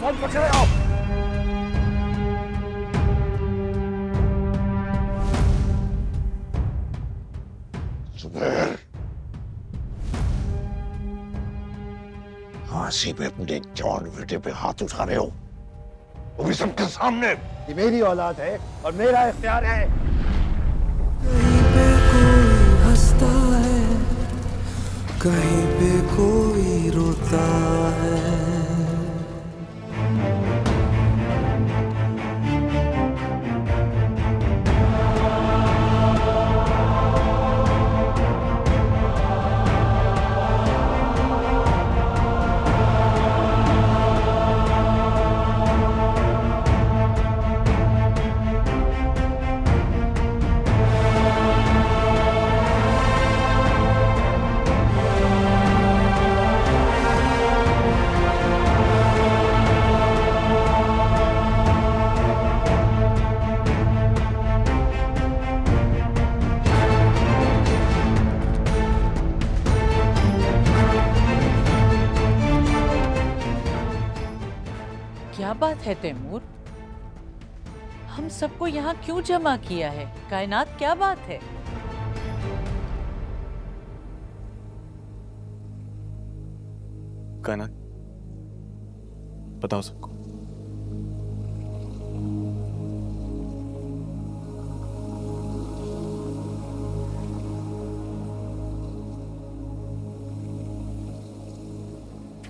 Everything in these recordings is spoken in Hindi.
फोन पकड़े आओ। जुबैर, फांसी पे अपने जवान बेटे पे हाथ उठा रहे हो, वो भी सबके सामने। ये मेरी औलाद है और मेरा इख्तियार है। कहीं पे कोई हंसता है, कहीं पे कोई रोता है। क्या बात है तैमूर, हम सबको यहाँ क्यों जमा किया है? कायनात, क्या बात है? कायनात, बताओ सबको।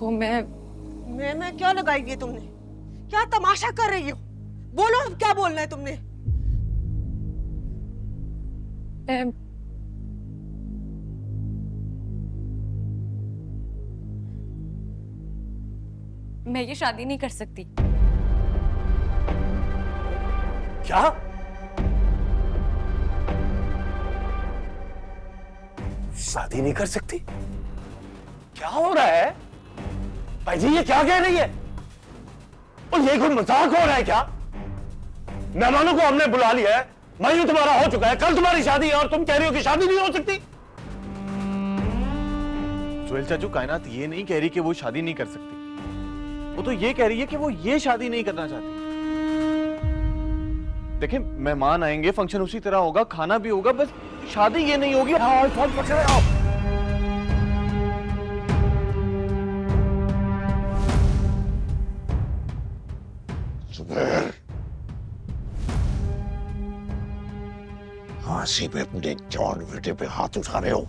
वो मैं क्या लगाई है तुमने? क्या तमाशा कर रही हो? बोलो, क्या बोलना है तुमने? मैं ये शादी नहीं कर सकती। क्या? शादी नहीं कर सकती? क्या हो रहा है भाई जी? ये क्या कह रही है? और ये कोई मजाक हो रहा है क्या? मेहमानों को हमने बुला लिया है, मायू तुम्हारा हो चुका है, कल तुम्हारी शादी है और तुम कह रही हो कि शादी नहीं हो सकती? सुहेल चाचू, कायनात ये नहीं कह रही कि वो शादी नहीं कर सकती, वो तो ये कह रही है कि वो ये शादी नहीं करना चाहती। देखिए, मेहमान आएंगे, फंक्शन उसी तरह होगा, खाना भी होगा, बस शादी ये नहीं होगी। हाँ, फोन पकड़े आओ। जुबैर, फांसी पे अपने जवान बेटे पे हाथ उठा रहे हो,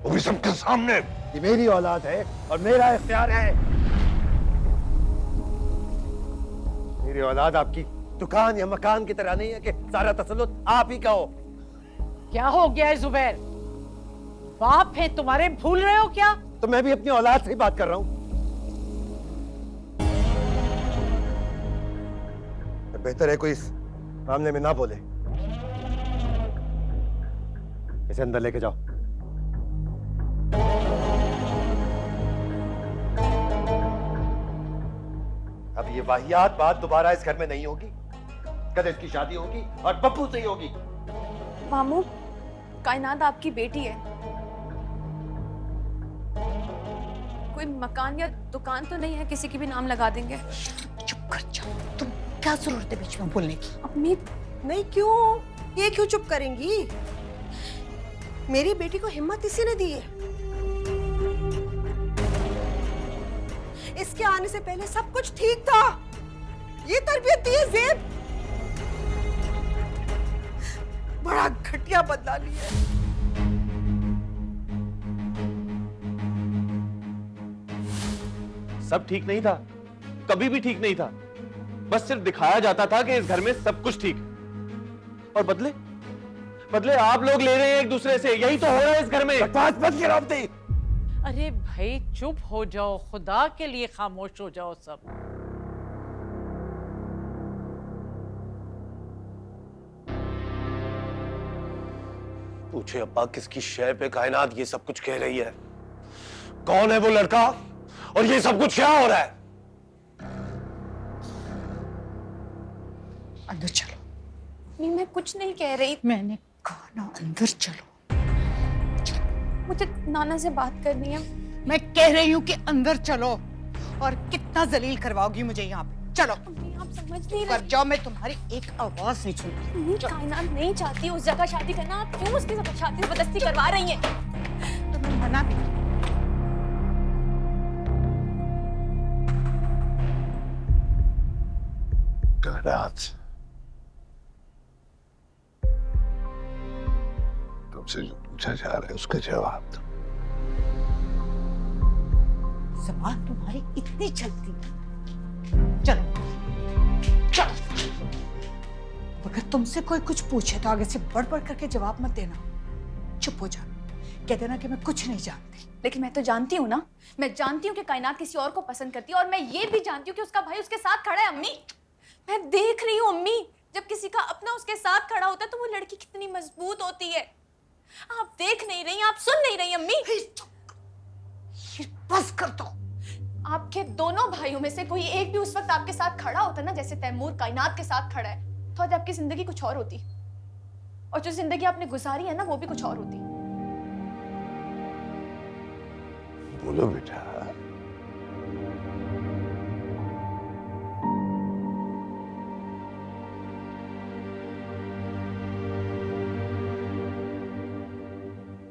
वो भी सबके सामने। ये मेरी औलाद है और मेरा इख्तियार है। मेरी औलाद आपकी दुकान या मकान की तरह नहीं है कि सारा तसल्लुत आप ही का हो। क्या हो गया है जुबैर? बाप है तुम्हारे, भूल रहे हो क्या? तो मैं भी अपनी औलाद से ही बात कर रहा हूं। बेहतर है कोई इस मामले में ना बोले। इसे अंदर लेके जाओ। अब ये वाहियात बात दोबारा इस घर में नहीं होगी। कल इसकी शादी होगी और पप्पू से ही होगी। मामू, कायनात आपकी बेटी है। कोई मकान या दुकान तो नहीं है, किसी की भी नाम लगा देंगे। चुप कर जाओ तुम, क्या जरूरत है बीच में बोलने की? अम्मी, नहीं, क्यों? ये क्यों चुप करेंगी? मेरी बेटी को हिम्मत इसी ने दी है। इसके आने से पहले सब कुछ ठीक था। ये तरबियत दी है ज़ेब। बड़ा घटिया बदला लिया है। सब ठीक नहीं था, कभी भी ठीक नहीं था, बस सिर्फ दिखाया जाता था कि इस घर में सब कुछ ठीक है। और बदले बदले आप लोग ले रहे हैं एक दूसरे से। यही तो हो रहा है इस घर में। बकवास मत गिराओ अपनी। अरे भाई चुप हो जाओ, खुदा के लिए खामोश हो जाओ सब। पूछे अब्बा, किसकी शय पे कायनात ये सब कुछ कह रही है? कौन है वो लड़का और ये सब कुछ क्या हो रहा है? अंदर चलो। नहीं, मैं कुछ नहीं कह रही। मैंने कहा ना अंदर चलो। मुझे नाना से बात करनी है। मैं कह रही हूँ कि अंदर चलो। और कितना जलील करवाओगी मुझे यहाँ पे। चलो अम्मी आप समझ नहीं कर रही। जाओ, मैं तुम्हारी एक आवाज नहीं सुनती। अम्मी, कायनात नहीं चाहती उस जगह शादी करना, आप क्यों उसके साथ शादी जबरदस्ती करवा रही हैं? तो मैं मना भी नहीं। कायनात, तुमसे जो पूछा जा रहा है उसका जवाब दो। ज़बान तुम्हारी इतनी चलती है। चलो चलो, अगर तुमसे कोई कुछ पूछे तो आगे से बढ़ बढ़ करके जवाब मत देना, चुप हो जाना, कह देना कि मैं कुछ नहीं जानती। लेकिन मैं तो जानती हूँ ना, मैं जानती हूँ कि कायनात किसी और को पसंद करती है, और मैं ये भी जानती हूँ कि उसका भाई उसके साथ खड़ा है। अम्मी मैं देख रही हूँ अम्मी, जब किसी का अपना उसके साथ खड़ा होता है तो वो लड़की कितनी मजबूत होती है। आप देख नहीं रही, आप सुन नहीं रही अम्मी। ये बस कर दो। आपके दोनों भाइयों में से कोई एक भी उस वक्त आपके साथ खड़ा होता ना, जैसे तैमूर कायनात के साथ खड़ा है, तो आज आपकी जिंदगी कुछ और होती, और जो जिंदगी आपने गुजारी है ना वो भी कुछ और होती। बोलो बेटा।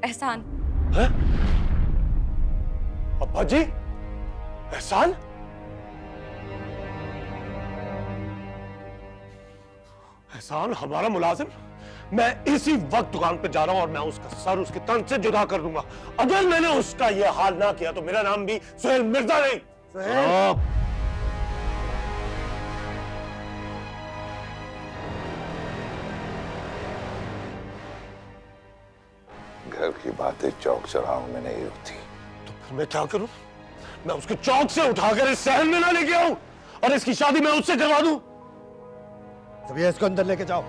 एहसान। है? अब्बा जी, एहसान? एहसान हमारा मुलाजिम? मैं इसी वक्त दुकान पे जा रहा हूं और मैं उसका सर उसके तन से जुदा कर दूंगा। अगर मैंने उसका यह हाल ना किया तो मेरा नाम भी सुहेल मिर्जा नहीं। सुहेल। घर की बातें चौक चौराहों में नहीं होती। तो फिर मैं क्या करूं? मैं उसको चौक से उठाकर इस शहर में ना लेके आऊं और इसकी शादी मैं उससे करवा दूं? तभी इसको अंदर लेके जाओ।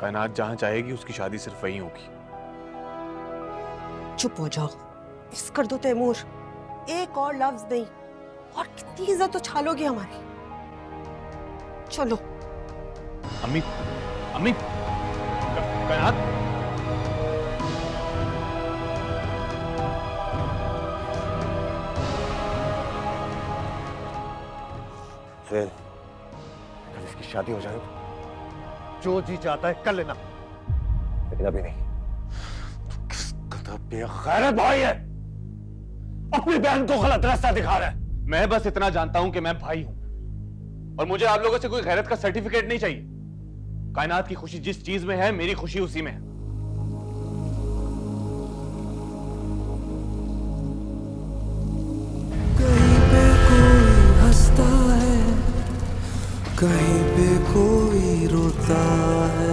कायनात जहां चाहेगी उसकी शादी सिर्फ वहीं होगी। चुप हो जाओ, बस कर दो तैमूर, एक और लफ्ज नहीं, और कितनी इज्जत उछालोगे हमारी। चलो। अम्मी, अम्मी, कायनात। फिर कल इसकी शादी हो जाए जो जी चाहता है कर लेना, लेकिन अभी नहीं। तू किस कदर बेगैरत भाई है, अपनी बहन को गलत रास्ता दिखा रहा है। मैं बस इतना जानता हूं कि मैं भाई हूं, और मुझे आप लोगों से कोई गैरत का सर्टिफिकेट नहीं चाहिए। कायनात की खुशी जिस चीज में है, मेरी खुशी उसी में है। कहीं पे कोई हंसता है, कहीं पे कोई रोता है।